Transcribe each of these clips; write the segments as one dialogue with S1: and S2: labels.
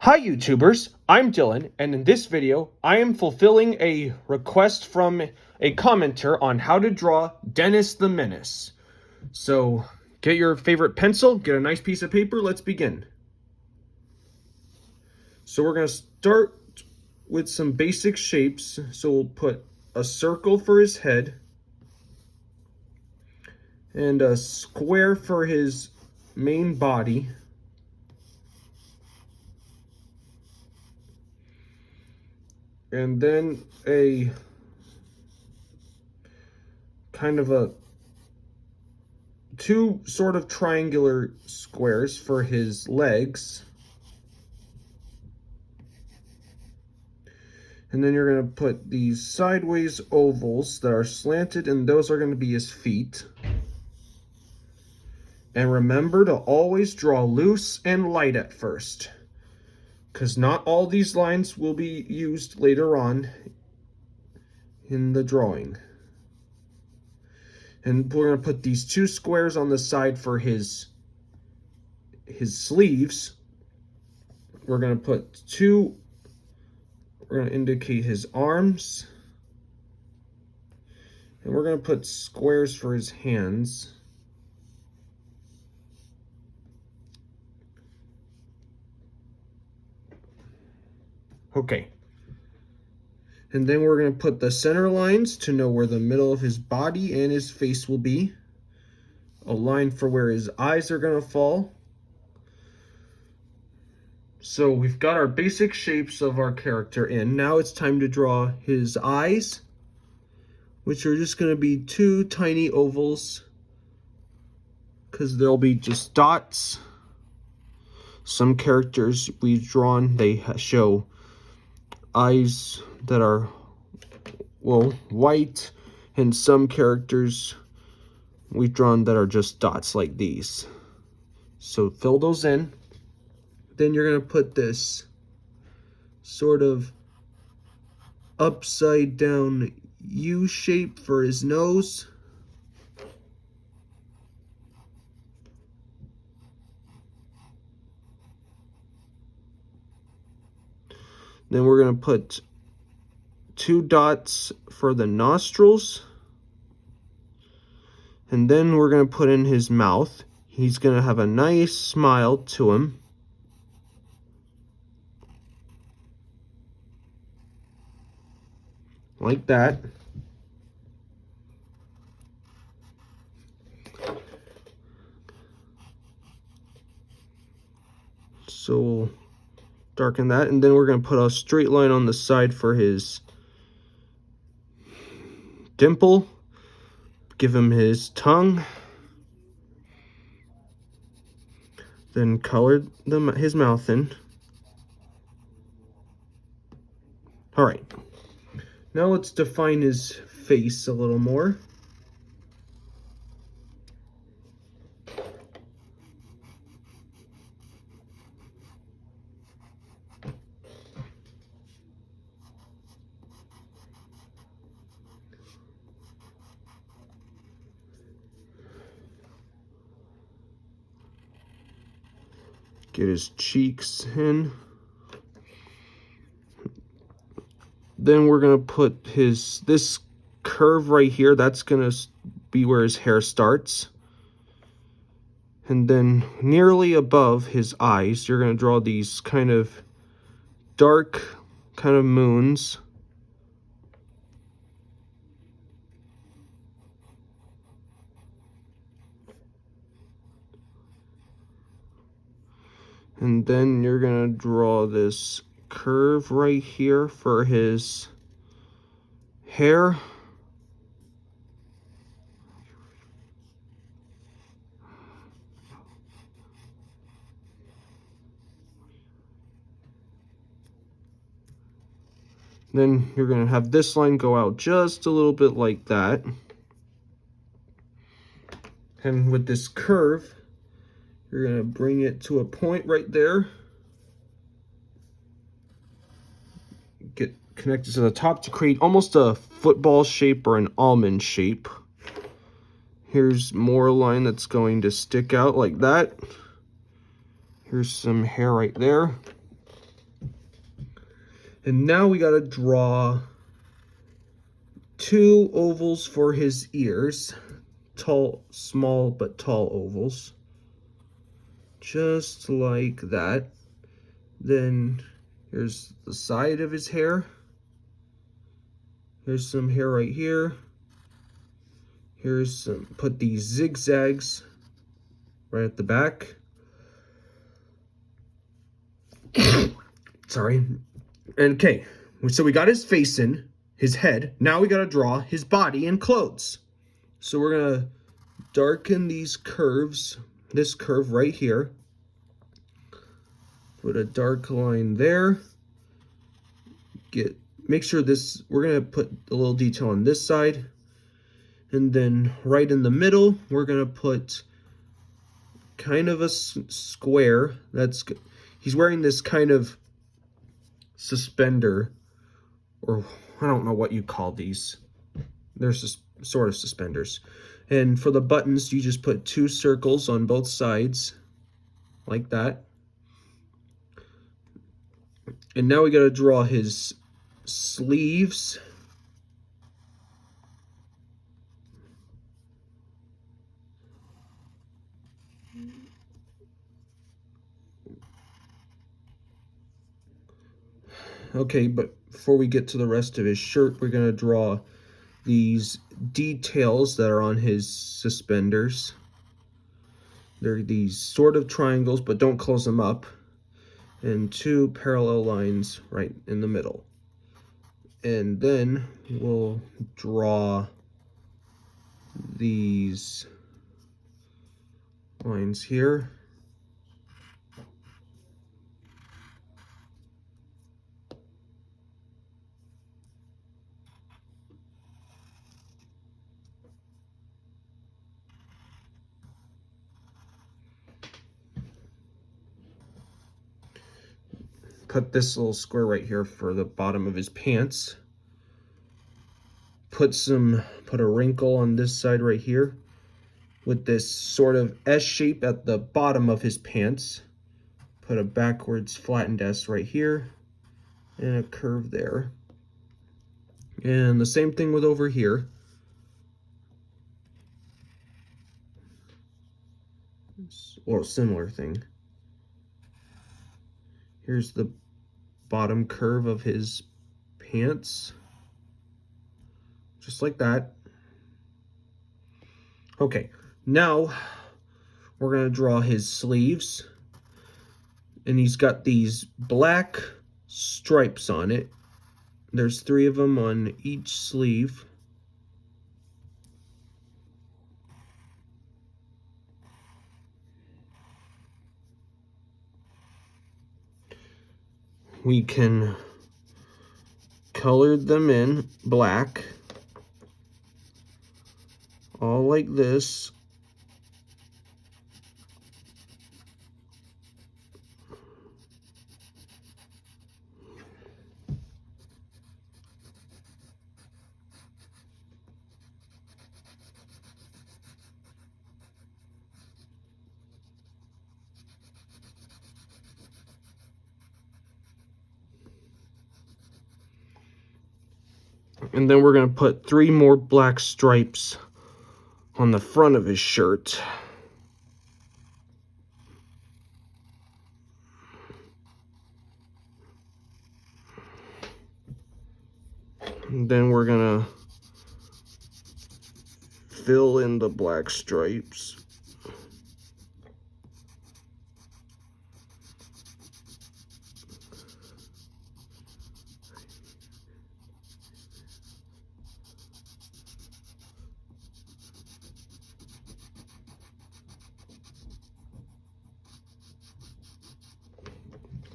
S1: Hi YouTubers, I'm Dylan, and in this video, I am fulfilling a request from a commenter on how to draw Menace the Menace. So, get your favorite pencil, get a nice piece of paper, let's begin. So we're going to start with some basic shapes. So we'll put a circle for his head, and a square for his main body. And then a kind of a two sort of triangular squares for his legs. And then you're going to put these sideways ovals that are slanted, and those are going to be his feet. And remember to always draw loose and light at first, because not all these lines will be used later on in the drawing. And we're going to put these two squares on the side for his sleeves. We're going to put two, we're going to indicate his arms. And we're going to put squares for his hands. Okay. And then we're going to put the center lines to know where the middle of his body and his face will be. A line for where his eyes are going to fall. So we've got our basic shapes of our character in. Now it's time to draw his eyes, which are just going to be two tiny ovals, because they'll be just dots. Some characters we've drawn, they show eyes that are, well, white, and some characters we've drawn that are just dots like these. So fill those in. Then you're going to put this sort of upside down U shape for his nose. Then we're going to put two dots for the nostrils. And then we're going to put in his mouth. He's going to have a nice smile to him. Like that. So we'll darken that, and then we're going to put a straight line on the side for his dimple. Give him his tongue. Then color his mouth in. All right. Now let's define his face a little more. Get his cheeks in. Then we're going to put this curve right here. That's going to be where his hair starts. And then nearly above his eyes, you're going to draw these kind of dark kind of moons. And then you're going to draw this curve right here for his hair. Then you're going to have this line go out just a little bit like that. And with this curve, you're going to bring it to a point right there. Get connected to the top to create almost a football shape or an almond shape. Here's more line that's going to stick out like that. Here's some hair right there. And now we gotta draw 2 ovals for his ears. Tall, small but tall ovals. Just like that. Then here's the side of his hair. Here's some hair right here. Here's some, put these zigzags right at the back. Sorry. Okay, so we got his face in, his head. Now we gotta draw his body and clothes. So we're gonna darken these curves, this curve right here. Put a dark line there. Make sure this, we're gonna put a little detail on this side. And then right in the middle, we're gonna put kind of a square. He's wearing this kind of suspender, or I don't know what you call these. They're sort of suspenders. And for the buttons, you just put 2 circles on both sides, like that. And now we gotta draw his sleeves. Okay, but before we get to the rest of his shirt, we're gonna draw these details that are on his suspenders. They're these sort of triangles, but don't close them up. And 2 parallel lines right in the middle. And then we'll draw these lines here. Put this little square right here for the bottom of his pants. Put a wrinkle on this side right here with this sort of S shape at the bottom of his pants. Put a backwards flattened S right here and a curve there. And the same thing with over here. Or similar thing. Here's the bottom curve of his pants. Just like that. Okay, now we're gonna draw his sleeves. And he's got these black stripes on it. There's 3 of them on each sleeve. We can color them in black, all like this. And then we're going to put 3 more black stripes on the front of his shirt. And then we're going to fill in the black stripes.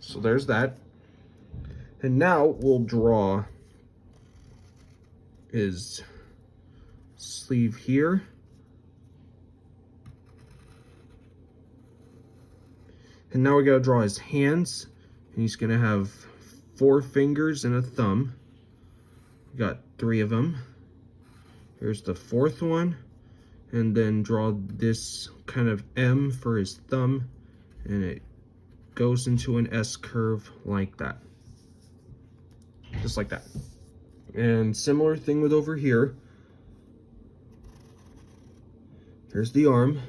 S1: So there's that. And now we'll draw his sleeve here. And now we gotta draw his hands. And he's gonna have 4 fingers and a thumb. We got 3 of them. Here's the 4th one. And then draw this kind of M for his thumb. And it goes into an S curve like that. just like that. And similar thing with over here. There's the arm.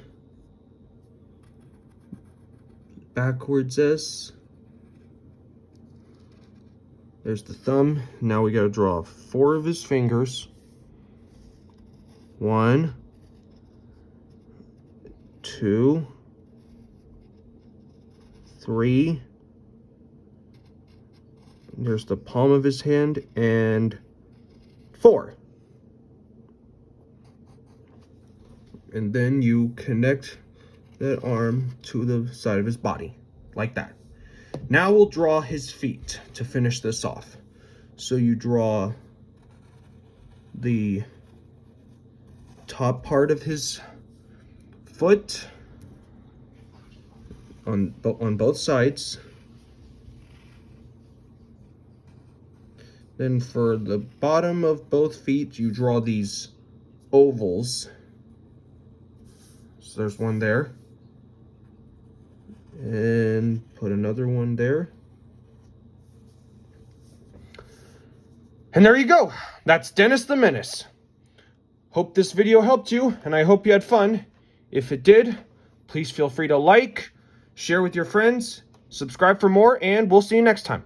S1: Backwards S. There's the thumb. Now we gotta draw 4 of his fingers. 1, 2, 3. There's the palm of his hand, and 4. And then you connect that arm to the side of his body, like that. Now we'll draw his feet to finish this off. So you draw the top part of his foot on both sides. Then for the bottom of both feet, you draw these ovals. So there's one there. And put another one there. And there you go. That's Dennis the Menace. Hope this video helped you, and I hope you had fun. If it did, please feel free to like, share with your friends, subscribe for more, and we'll see you next time.